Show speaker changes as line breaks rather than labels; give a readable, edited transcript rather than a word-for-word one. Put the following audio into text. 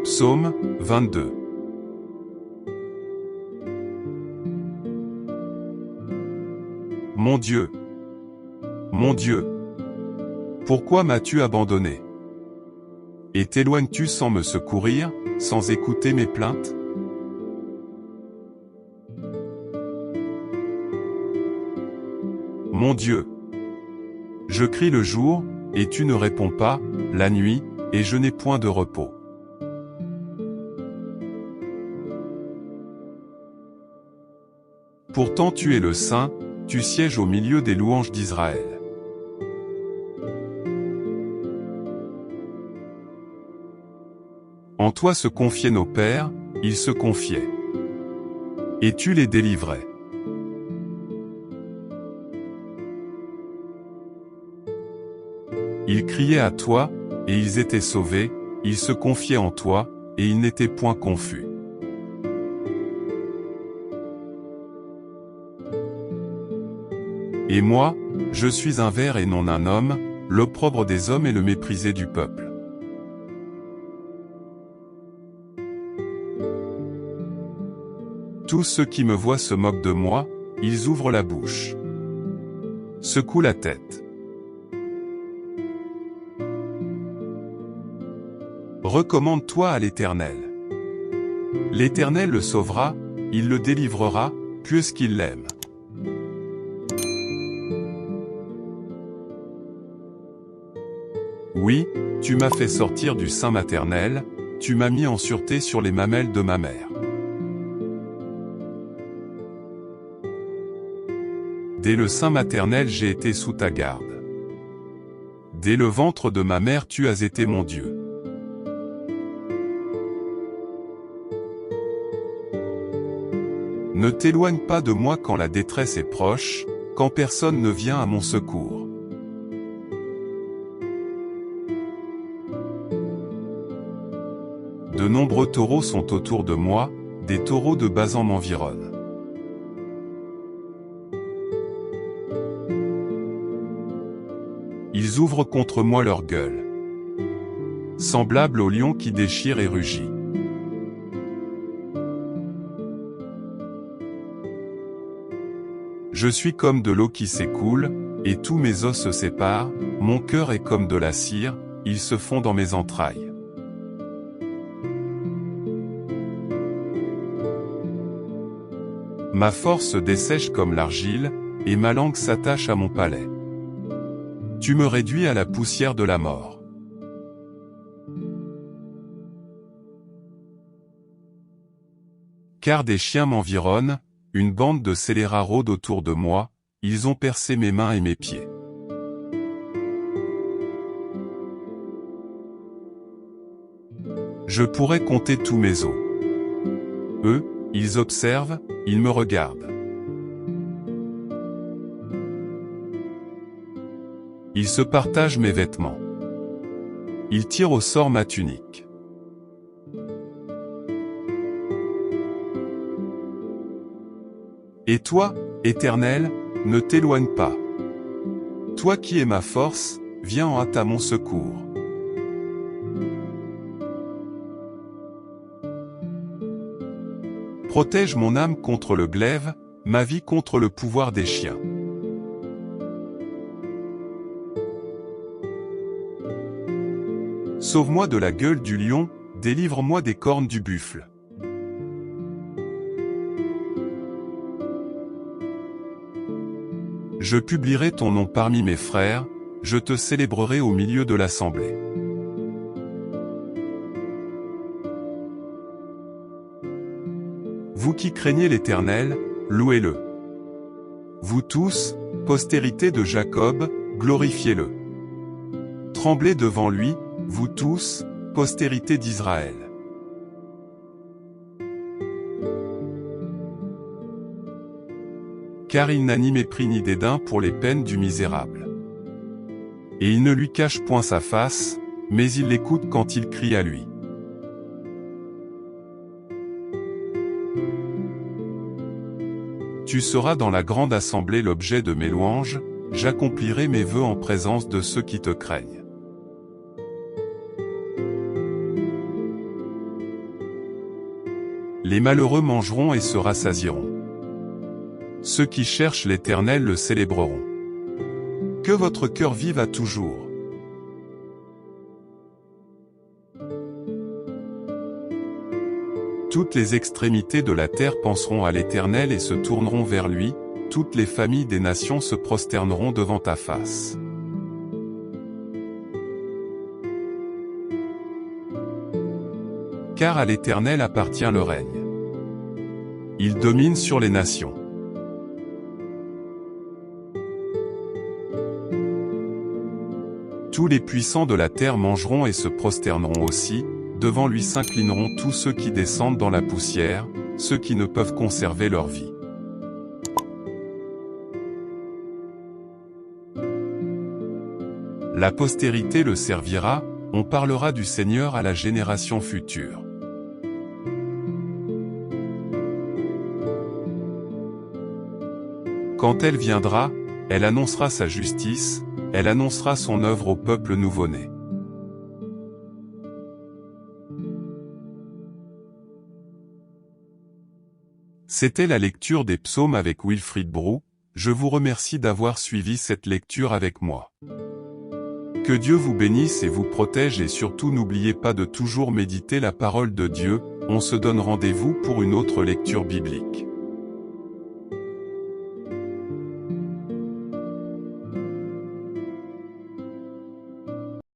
Psaume 22. Mon Dieu, pourquoi m'as-tu abandonné? Et t'éloignes-tu sans me secourir, sans écouter mes plaintes? Mon Dieu, je crie le jour, et tu ne réponds pas, la nuit, et je n'ai point de repos. Pourtant tu es le Saint, tu sièges au milieu des louanges d'Israël. En toi se confiaient nos pères, ils se confiaient. Et tu les délivrais. Ils criaient à toi, et ils étaient sauvés, ils se confiaient en toi, et ils n'étaient point confus. Et moi, je suis un ver et non un homme, l'opprobre des hommes et le méprisé du peuple. Tous ceux qui me voient se moquent de moi, ils ouvrent la bouche, secouent la tête. Recommande-toi à l'Éternel. L'Éternel le sauvera, il le délivrera, puisqu'il l'aime. Oui, tu m'as fait sortir du sein maternel, tu m'as mis en sûreté sur les mamelles de ma mère. Dès le sein maternel j'ai été sous ta garde. Dès le ventre de ma mère tu as été mon Dieu. Ne t'éloigne pas de moi quand la détresse est proche, quand personne ne vient à mon secours. De nombreux taureaux sont autour de moi, des taureaux de Basan m'environnent. Ils ouvrent contre moi leur gueule, semblables au lion qui déchire et rugit. Je suis comme de l'eau qui s'écoule, et tous mes os se séparent, mon cœur est comme de la cire, ils se fond dans mes entrailles. Ma force se dessèche comme l'argile, et ma langue s'attache à mon palais. Tu me réduis à la poussière de la mort. Car des chiens m'environnent, une bande de scélérats rôde autour de moi, ils ont percé mes mains et mes pieds. Je pourrais compter tous mes os. Eux, ils observent, ils me regardent. Ils se partagent mes vêtements. Ils tirent au sort ma tunique. Et toi, Éternel, ne t'éloigne pas. Toi qui es ma force, viens en hâte à mon secours. Protège mon âme contre le glaive, ma vie contre le pouvoir des chiens. Sauve-moi de la gueule du lion, délivre-moi des cornes du buffle. Je publierai ton nom parmi mes frères, je te célébrerai au milieu de l'assemblée. Vous qui craignez l'Éternel, louez-le. Vous tous, postérité de Jacob, glorifiez-le. Tremblez devant lui, vous tous, postérité d'Israël. Car il n'a ni mépris ni dédain pour les peines du misérable. Et il ne lui cache point sa face, mais il l'écoute quand il crie à lui. Tu seras dans la grande assemblée l'objet de mes louanges, j'accomplirai mes vœux en présence de ceux qui te craignent. Les malheureux mangeront et se rassasieront. Ceux qui cherchent l'Éternel le célébreront. Que votre cœur vive à toujours. Toutes les extrémités de la terre penseront à l'Éternel et se tourneront vers lui, toutes les familles des nations se prosterneront devant ta face. Car à l'Éternel appartient le règne. Il domine sur les nations. Tous les puissants de la terre mangeront et se prosterneront aussi, devant lui s'inclineront tous ceux qui descendent dans la poussière, ceux qui ne peuvent conserver leur vie. La postérité le servira, on parlera du Seigneur à la génération future. Quand elle viendra, elle annoncera sa justice, elle annoncera son œuvre au peuple nouveau-né. C'était la lecture des psaumes avec Wilfried Brou. Je vous remercie d'avoir suivi cette lecture avec moi. Que Dieu vous bénisse et vous protège et surtout n'oubliez pas de toujours méditer la parole de Dieu. On se donne rendez-vous pour une autre lecture biblique.